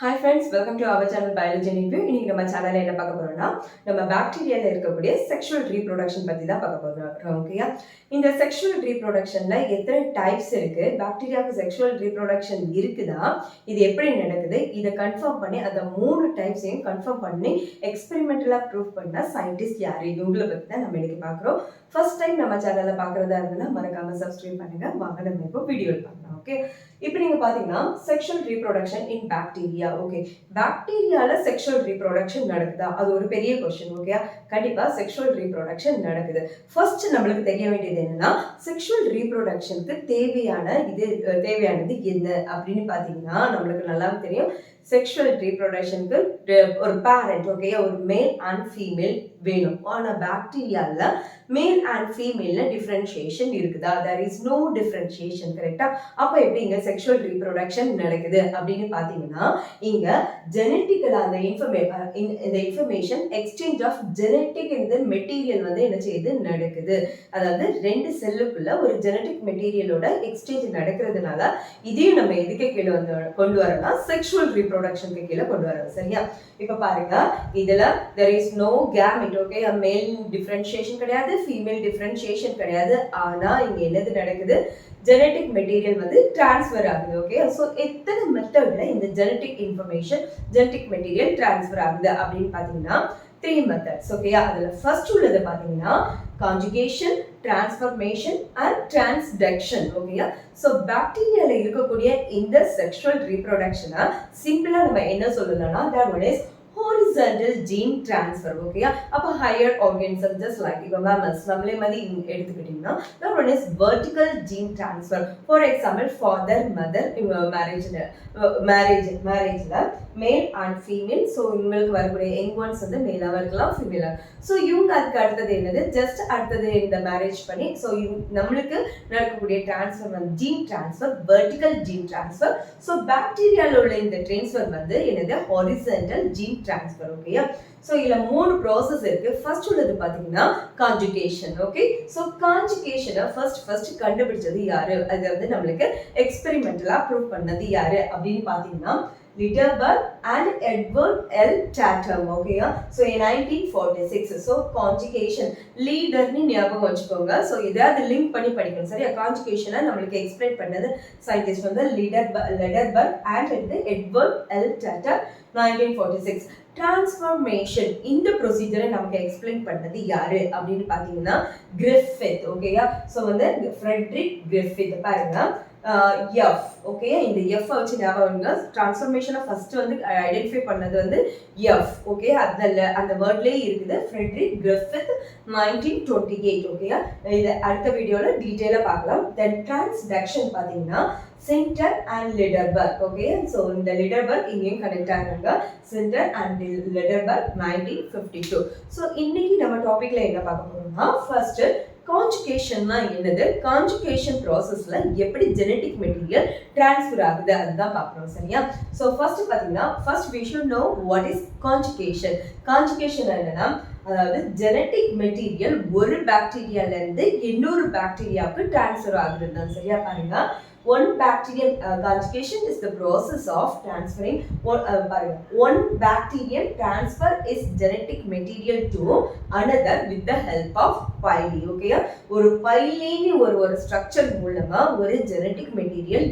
Hi friends, welcome to our channel Biology and Review. இன்னைக்கு நம்ம சேனல்ல என்ன பார்க்க போறோம்னா நம்ம பாக்டீரியால இருக்கக்கூடிய செக்ஷுவல் ரீப்ரொடக்ஷன் பத்தி தான் பார்க்க போறோம். ஓகேயா? இந்த செக்ஷுவல் ரீப்ரொடக்ஷன்ல எத்தனை டைப்ஸ் இருக்கு? பாக்டீரியாக்கு செக்ஷுவல் ரீப்ரொடக்ஷன் இருக்குதா? இது எப்படி நடக்குது? இதை கன்ஃபார்ம் பண்ணி அந்த மூணு டைப்ஸையும் கன்ஃபார்ம் பண்ணி எக்ஸ்பெரிமெண்டலா ப்ரூவ் பண்ண சயின்டிஸ்ட் யாரு? இவங்களை பத்தி தான் நம்ம இன்னைக்கு பார்க்குறோம். ஃபர்ஸ்ட் டைம் நம்ம சேனல்ல பார்க்கறதா இருந்தா மறக்காம சப்ஸ்கிரைப் பண்ணுங்க. வாங்க நம்ம இப்போ வீடியோ பார்க்கலாம். ஓகே, இப்போ நீங்க பாத்தீங்கன்னா sexual reproduction in bacteria. Okay, பாக்டீரியால செக்ஷுவல் ரீப்ரொடக்ஷன் நடக்குதா? அது ஒரு பெரிய கொஸ்டின். ஓகே, கண்டிப்பா செக்ஷுவல் ரீப்ரொடக்ஷன் நடக்குது. ஃபர்ஸ்ட் நம்மளுக்கு தெரிய வேண்டியது என்னன்னா, செக்ஷுவல் ரீப்ரொடக்ஷனுக்கு தேவையானது என்ன அப்படின்னு பாத்தீங்கன்னா, நம்மளுக்கு நல்லா தெரியும். செக்ஷுவல் ரீப்ரொடக்ஷனுக்கு ஒரு பேரண்ட், ஓகே, ஒரு மேல் அண்ட் ஃபீமேல் வேணும். ஆனா பாக்டீரியால மேல் அண்ட் ஃபீமேல்ல டிஃபரன்ஷியேஷன் இருக்குதா? There is no differentiation. கரெக்டா? அப்ப எப்படி இங்க செக்ஷுவல் ரீப்ரொடக்ஷன் நடக்குது அப்படின்னு பாத்தீங்கன்னா, இங்க ஜெனட்டிக்கல் அந்த இன்ஃபர்மேஷன் எக்ஸ்சேஞ்ச் ஆஃப் ஜெனட்டிக் இந்த மெட்டீரியல் வந்து என்ன செய்யுது? நடக்குது. அதாவது ரெண்டு செல்லுக்குள்ள ஒரு ஜெனட்டிக் மெட்டீரியலோட எக்ஸ்சேஞ்ச் நடக்கிறதுனால இதையும் நம்ம எதுக்கு கீழே வந்து கொண்டு வரலாம்? செக்ஷுவல் ரீப்ரொடக்ஷனுக்கு கீழே கொண்டு வரலாம். சரியா? இப்ப பாருங்க, இதுல there is no gamete. Okay, மேல் டிஃபரன்ஷியேஷன் கிடையாது, ஃபீமேல் டிஃபரன்ஷியேஷன் கிடையாது. ஆனா இங்க என்னது நடக்குது? ஜெனட்டிக் மெட்டீரியல் வந்து டிரான்ஸ்ஃபர் ஆகுது. ஓகே, ஸோ எத்தனை மெத்தட்ல இந்த ஜெனட்டிக் மெட்டீரியல் டிரான்ஸ்ஃபர் ஆகுது அப்படின்னு பாத்தீங்கன்னா 3 மெத்தட்ஸ். ஓகேயா? அதுல ஃபர்ஸ்ட் உள்ளது பாத்தீங்கன்னா கான்ஜுகேஷன், டிரான்ஸ்ஃபர்மேஷன் அண்ட் டிரான்ஸ்டக்ஷன். ஓகேயா? ஸோ பாக்டீரியால இருக்கக்கூடிய இந்த செக்ஷுவல் ரீப்ரொடக்ஷனை சிம்பிளா நம்ம என்ன சொல்லலாம்னா, that one is horizontal gene transfer. ஓகேயா? அப்ப higher organisms just like mammals நம்மளே மாதிரி எடுத்துக்கிட்டீங்கன்னா that one is vertical gene transfer. For example, father mother மேரேஜ்ல மேல் அண்ட் ஃபீமேல். ஸோ இவங்களுக்கு வரக்கூடிய யங் ஒன்ஸ் வந்து மேலாக இருக்கலாம், ஃபீமேலாக. ஸோ இவங்க அதுக்கு அடுத்தது என்னது? ஜஸ்ட் அடுத்தது இந்த மேரேஜ் பண்ணி ஸோ நம்மளுக்கு நடக்கக்கூடிய டிரான்ஸ்ஃபர் வந்து gene transfer, vertical gene transfer. So பாக்டீரியாவில் உள்ள இந்த டிரான்ஸ்ஃபர் வந்து என்னது? Horizontal gene transfer. ஓகேயா? ஸோ இதுல 3 ப்ராசஸ் இருக்கு. ஃபர்ஸ்ட் உள்ளது பாத்தீங்கன்னா கான்ஜுகேஷன். ஓகே, ஸோ கான்ஜுகேஷனை ஃபர்ஸ்ட் கண்டுபிடிச்சது யாரு? அது வந்து நம்மளுக்கு எக்ஸ்பெரிமெண்டலா ப்ரூவ் பண்ணது யாரு அப்படின்னு பாத்தீங்கன்னா லிடர்பர்க் and Edward L. Tatum. ஓகேயா? ஸோ 1946. ஸோ கான்ஜுகேஷன் லீடர்னு ஞாபகம் வச்சுக்கோங்க. ஸோ இதாவது லிங்க் பண்ணி படிக்கணும். சரியா? கான்ஜுகேஷனை நம்மளுக்கு எக்ஸ்பிளைன் பண்ணது சயின்டிஸ்ட் வந்து லிடர்பர்க் and Edward L. Tatum 1946. Transformation இந்த ப்ரொசீஜரை நமக்கு எக்ஸ்பிளைன் பண்ணது யாரு அப்படின்னு பாத்தீங்கன்னா கிரிஃபித். ஓகேயா? ஸோ வந்து ஃப்ரெட்ரிக் கிரிஃபித். பாருங்க, எஃப். ஓகே, இந்த எஃப் வச்சு ஞாபகம். டிரான்ஸ்ஃபர்மேஷனை ஃபர்ஸ்ட் வந்து ஐடென்டிஃபை பண்ணது வந்து எஃப். ஓகே, அந்த வேர்ட்லயே இருக்குது. Frederick Griffith 1928. ஓகேயா? இது அடுத்த வீடியோல டீடைலா பார்க்கலாம். தென் டிரான்ஸ்டக்ஷன் பாத்தீங்கன்னா Zinder and Lederberg. Okay, so இந்த லிடர்பர்க் இங்கேயும் கனெக்ட் ஆகுறாங்க. Centre and லிடர்பர்க் 1952. ஸோ இன்னைக்கு நம்ம டாபிக்ல என்ன பார்க்க போறோம்னா, ஃபர்ஸ்ட் கான்ஜுகேஷன்னா என்னது? கான்ஜுகேஷன் ப்ராசஸ்ல எப்படி ஜெனட்டிக் மெட்டீரியல் டிரான்ஸ்ஃபர் ஆகுது அதுதான் பார்க்கணும். சரியா? ஸோ ஃபர்ஸ்ட் பாத்தீங்கன்னா we should know what is conjugation. Conjugation என்னன்னா, அதாவது ஜெனட்டிக் மெட்டீரியல் ஒரு பாக்டீரியால இருந்து இன்னொரு பாக்டீரியாவுக்கு டிரான்ஸ்ஃபர் ஆகுது தான். சரியா? பாருங்க, one bacterial conjugation is the process of transferring one bacterial transfer is genetic material to another with the help of pili. ஓகேயா? ஒரு பைலினி ஒரு ஸ்ட்ரக்சர் மூலமா ஒரு ஜெனட்டிக் மெட்டீரியல்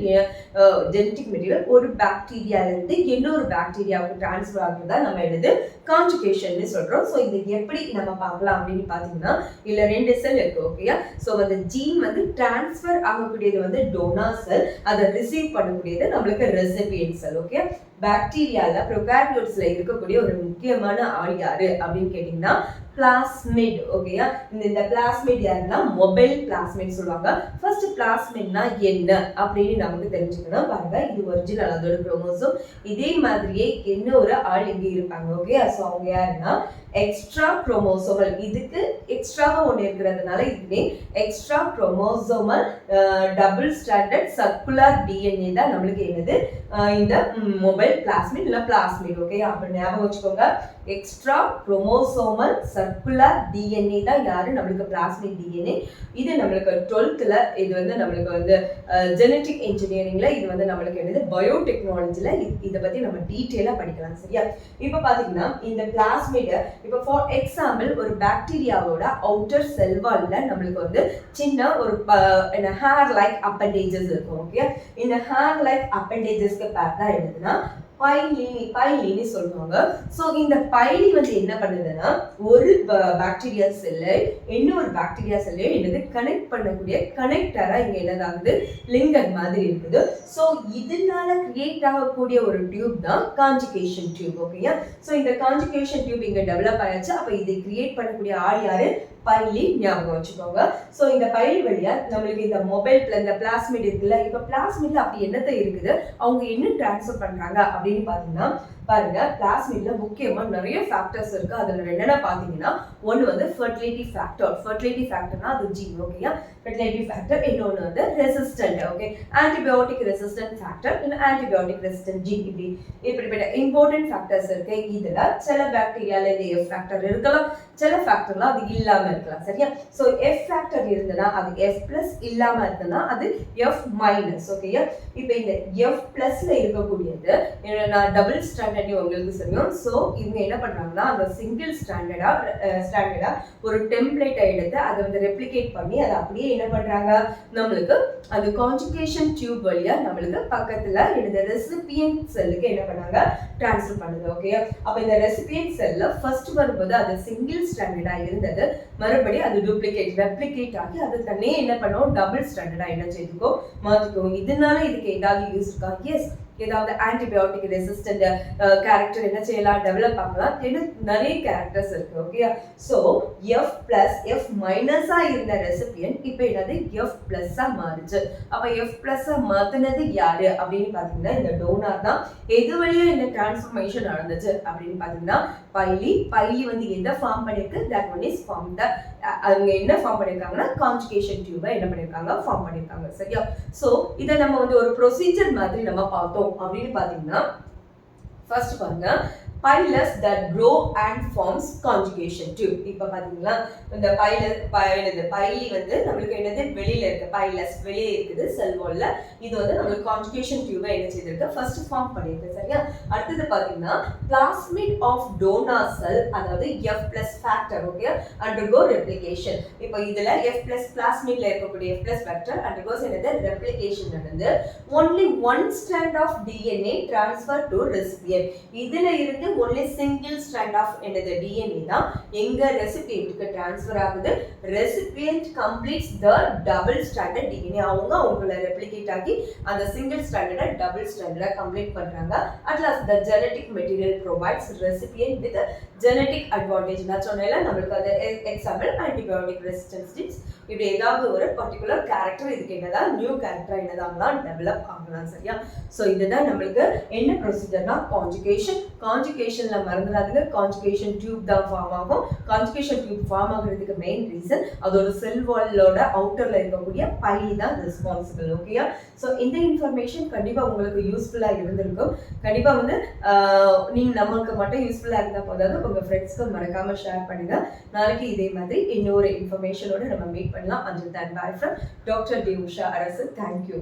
ஒரு பாக்டீரியால இருந்து இன்னொரு பாக்டீரியாவுக்கு டிரான்ஸ்ஃபர் ஆகுறதா நம்ம எழுது கான்ஜுகேஷன் சொல்றோம். ஸோ இது எப்படி நம்ம பார்க்கலாம் அப்படின்னு பாத்தீங்கன்னா, இல்ல 2 செல் இருக்கு. ஓகேயா? ஸோ அந்த ஜீன் வந்து டிரான்ஸ்ஃபர் ஆகக்கூடியது வந்து டோனார் செல், அதை ரிசீவ் பண்ணக்கூடியது நம்மளுக்கு ரெசிபியன்ட் செல். ஓகே, பாக்டீரியால ப்ரோகாரியோட்ஸ்ல இருக்கக்கூடிய ஒரு முக்கியமான ஆள் யாரு அப்படின்னு கேட்டீங்கன்னா பிளாஸ்மிட். ஓகேயா? இந்த பிளாஸ்மிட் யாருன்னா மொபைல் பிளாஸ்மிட் சொல்லுவாங்க. ஃபர்ஸ்ட் பிளாஸ்மிட்னா என்ன அப்படின்னு நமக்கு தெரிஞ்சுக்கணும். பாருங்க, இது ஒரிஜினல், அதோட குரோமோசோம். இதே மாதிரியே என்ன ஒரு ஆள் இங்க இருப்பாங்க. ஓகே, ஸோ அவங்க யாருன்னா எக்ஸ்ட்ரா குரோமோசோமல். இதுக்கு எக்ஸ்ட்ராவா ஒன்று இருக்கிறதுனால இதுவே extra chromosomal double standard circular DNA தான் நம்மளுக்கு என்னது? இந்த மொபைல் பிளாஸ்மிட் இல்ல பிளாஸ்மிட். ஓகே, அப்படி ஞாபகம் வச்சுக்கோங்க. எக்ஸ்ட்ரா குரோமோசோமல் சர்க்குலர் டிஎன்ஏ தான் யாரு நம்மளுக்கு பிளாஸ்மிட் டிஎன்ஏ. இது நம்மளுக்கு 12th இது வந்து நம்மளுக்கு வந்து ஜெனட்டிக் இன்ஜினியரிங்ல, இது வந்து நம்மளுக்கு என்னது பயோடெக்னாலஜில இதை பத்தி நம்ம டீட்டெயிலா படிக்கலாம். சரியா? இப்ப பாத்தீங்கன்னா இந்த பிளாஸ்மிட், இப்ப ஃபார் எக்ஸாம்பிள் ஒரு பாக்டீரியாவோட அவுட்டர் செல் வால்ல நம்மளுக்கு வந்து சின்ன ஒரு ஹேர் லைக் அப்பெண்டேஜஸ் இருக்கும். ஓகே, இந்த ஹேர் லைக் அப்பெண்டேஜஸ்க்கு பேர் தான் என்னதுன்னா பைலின்னு சொல்லுவாங்க. ஸோ இந்த பைலி வந்து என்ன பண்ணுதுன்னா ஒரு பாக்டீரியா செல்லை இன்னொரு பாக்டீரியா செல்லை என்னது கனெக்ட் பண்ணக்கூடிய கனெக்டரா இங்க என்னதாகுது லிங்கர் மாதிரி இருக்குது. ஸோ இதனால கிரியேட் ஆகக்கூடிய ஒரு டியூப் தான் கான்ஜுகேஷன் டியூப். ஓகேயா? ஸோ இந்த கான்ஜுகேஷன் டியூப் இங்க டெவலப் ஆயாச்சு. அப்ப இதை கிரியேட் பண்ணக்கூடிய ஆள் யாரு? பைலி. ஞாபகம் வச்சுக்கோங்க. ஸோ இந்த பைலி வழியா நம்மளுக்கு இந்த இந்த பிளாஸ்மிட் இருக்குல்ல, இப்ப பிளாஸ்மிட்ல அப்படி என்னத்தை இருக்குது, அவங்க என்ன டிரான்ஸ்ஃபர் பண்றாங்க அப்படின்னு பாத்தீங்கன்னா பாருங்க, பிளாஸ்மிட்ல முக்கியமா நிறைய ஃபேக்டர்ஸ் இருக்கு. அதுல என்னென்ன பாத்தீங்கன்னா ஒன்னு வந்து ஃபெர்டிலிட்டி ஃபேக்டர். ஃபெர்டிலிட்டி ஃபேக்டர்னா அது ஜீன். ஓகேயா? Fertility factor. இன்னொன்னு வந்து resistant. Okay, antibiotic resistant factor, இன்னும் ஆன்டிபயோட்டிக் ரெசிஸ்டன்ட் ஜீன். இப்படிப்பட்ட இம்பார்ட்டன்ட் ஃபேக்டர்ஸ் இருக்கு. இதுல சில பாக்டீரியால இந்த எஃப் ஃபேக்டர் இருக்கலாம், சில ஃபேக்டர்ல அது இல்லாம இருக்கலாம். சரியா? சோ எஃப் ஃபேக்டர் இருந்தனா அது எஃப் பிளஸ், இல்லாம இருந்தனா அது எஃப் மைனஸ். ஓகேயா? இப்போ இந்த எஃப் பிளஸ்ல இருக்கக்கூடியது நான் டபுள் ஸ்டாண்டர்ட் உங்களுக்கு தெரியும். சோ இவங்க என்ன பண்றாங்கன்னா அந்த சிங்கிள் ஸ்டாண்டர்டா ஒரு டெம்ப்ளேட்டை எடுத்து அதை வந்து ரெப்ளிகேட் பண்ணி அதை அப்படியே என்ன பண்றாங்க, நம்மளுக்கு அந்த கான்ஜுகேஷன் டியூப் வழியா நம்மளுக்கு பக்கத்துல இந்த ரெசிபியன்ட் செல்லுக்கு என்ன பண்ணாங்க, டிரான்ஸ்ஃபர் பண்ணுது. ஓகே, அப்ப இந்த ரெசிபியன்ட் செல்ல ஃபர்ஸ்ட் வரும்போது அது சிங்கிள் ஸ்டாண்டர்டா இருந்தது, மறுபடியும் அது ரெப்ளிகேட் ஆகி அது தன்னே என்ன பண்ணும், டபுள் ஸ்டாண்டர்டா என்ன செய்துக்கோ மாத்திக்கும். இதனால இதுக்கு ஏதாவது யூஸ் இருக்கா? எஸ், ஏதாவது ஆன்டிபயோட்டிக் ரெசிஸ்டன்ட் கேரக்டர் என்ன செய்யலாம், டெவலப் ஆகலாம். நிறைய கேரக்டர்ஸ் இருக்கு. Okay, so F plus F மைனஸா இருந்த ரெசிபியன்ட் இப்போ என்னது எஃப் பிளஸ்ஸா மாறுச்சு. அப்ப எஃப் பிளஸ்ஸா மாத்தினது யாரு அப்படின்னு பாத்தீங்கன்னா இந்த டோனார் தான். எது வழியா இந்த டிரான்ஸ்ஃபர்மேஷன் நடந்துச்சு அப்படின்னு பாத்தீங்கன்னா பைலி வந்து எதை ஃபார்ம் பண்ணிருக்கு, that one is form the, அவங்க என்ன ஃபார்ம் பண்ணிருக்காங்கன்னா கான்ஜுகேஷன் டியூபை என்ன பண்ணிருக்காங்க, ஃபார்ம் பண்ணிருக்காங்க. சரியா? சோ இதை நம்ம வந்து ஒரு ப்ரொசீஜர் மாதிரி நம்ம பார்த்தோம் அப்படின்னு பாத்தீங்கன்னா ஃபர்ஸ்ட் பாருங்க, pillars that grow and forms conjugation tube. இப்ப பாத்தீங்களா இந்த பைலி வந்து நம்மளுக்கு என்னது வெளியில இருக்கு, பைலஸ் வெளியே இருக்குது செல் வால்ல. இது வந்து நம்மளுக்கு கான்ஜுகேஷன் டியூபை என்ன செய்திருக்கு, ஃபர்ஸ்ட் ஃபார்ம் பண்ணிருக்கு. சரியா? அடுத்தது பாத்தீங்கன்னா பிளாஸ்மிட் ஆஃப் டோனார் செல், அதாவது F plus factor, okay, undergo replication. இப்போ இதுல F plus பிளாஸ்மிட்ல இருக்கக்கூடிய F plus ஃபேக்டர் undergoes என்னது, ரெப்ளிகேஷன் நடந்து only one strand of DNA transfer to recipient. இதுல இருந்து only single strand of என்னது DNA தான் எங்க ரெசிபியன்ட்க்கு ட்ரான்ஸ்ஃபர் ஆகுது. ரெசிபியன்ட் கம்ப்ளீட்ஸ் த டபுள் ஸ்டாண்டர்ட் DNA. அவங்கள ரெப்ளிகேட் ஆகி அந்த சிங்கிள் ஸ்டாண்டர்டை டபுள் ஸ்டாண்டர்டா கம்ப்ளீட் பண்றாங்க. At last the genetic material provides recipient with a genetic advantage. நான் சொன்னேன்ல நம்மளுக்கு அது எக்ஸாம்பிள் ஆன்டிபயோட்டிக் ரெசிஸ்டன்ஸ் ஜீன்ஸ். இப்படி ஏதாவது ஒரு பர்டிகுலர் கேரக்டர் இதுக்கு என்னதான் நியூ கேரக்டர் என்னதான் டெவலப் ஆகலாம். சரியா? சோ இதுதான் நம்மளுக்கு என்ன ப்ரொசீஜர்னா கான்ஜுகேஷன்ல மறந்துடாதீங்க, கான்ஜுகேஷன் டியூப் தான் ஃபார்ம் ஆகும். கான்ஜுகேஷன் டியூப் ஃபார்ம் ஆகுறதுக்கு மெயின் ரீசன் அதோட செல் வாலோட அவுட்டர்ல இருக்கக்கூடிய பைலி தான் ரெஸ்பான்சிபிள். ஓகேயா? சோ இந்த இன்ஃபர்மேஷன் கண்டிப்பா உங்களுக்கு யூஸ்ஃபுல்லா இருந்திருக்கும். கண்டிப்பா வந்து நீங்க நமக்கு மட்டும் யூஸ்ஃபுல்லா இருந்தா போதாது, உங்க ஃப்ரெண்ட்ஸ்க்கு மறக்காம ஷேர் பண்ணுங்க. நாளைக்கு இதே மாதிரி இன்னொரு இன்ஃபர்மேஷனோட நம்ம மீட் பண்ணலாம். Until then, bye from Dr. D. Usha Arasu. Thank you.